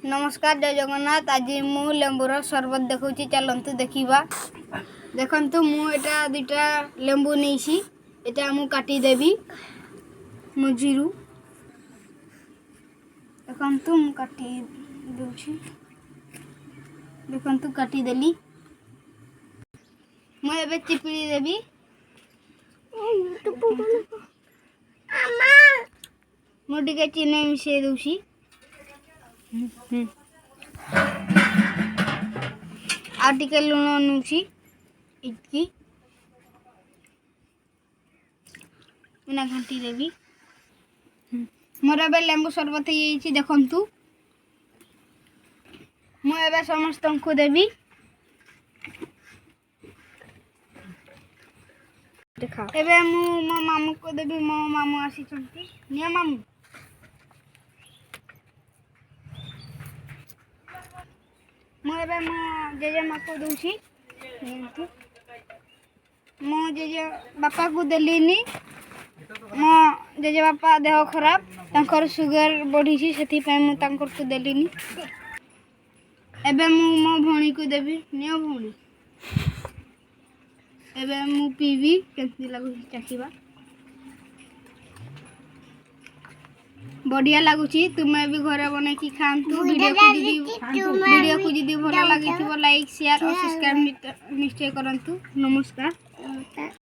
नमस्कार जय जगन्नाथ। आज मु लेंबूर सरबत देखुची चलतु देखा देखु मुझा दुटा लेंबू नहीं एटा मु काटिदेवी मझी देखु मु काटी देखु काटिदेली मुझे चिपिड़ी देवी मुझे चीनी मिसई दूसरी आटे लुण नौची इतकी मैंने घाटी देवी मोर ए लेंबू सरबत हो देखु मुझे समस्त को देवी एबे मो मामू को देवी मो मामू आसी मामू मुझे मो जेजेमा को दूसरी मो जेजे बापा को देलीनी मो जेजे बापा देह खराब तांकर सुगर बढ़ी से को देलीनी एबे मो भौणी को देवी नियो भौणी एबे मु पीवी केमती लागु चाखिबा बढ़िया लगुची तुम्हें भी घर बना कि खातु वीडियो को जी भल लगी लाइक शेयर और सब्सक्राइब निश्चय करंतु। नमस्कार।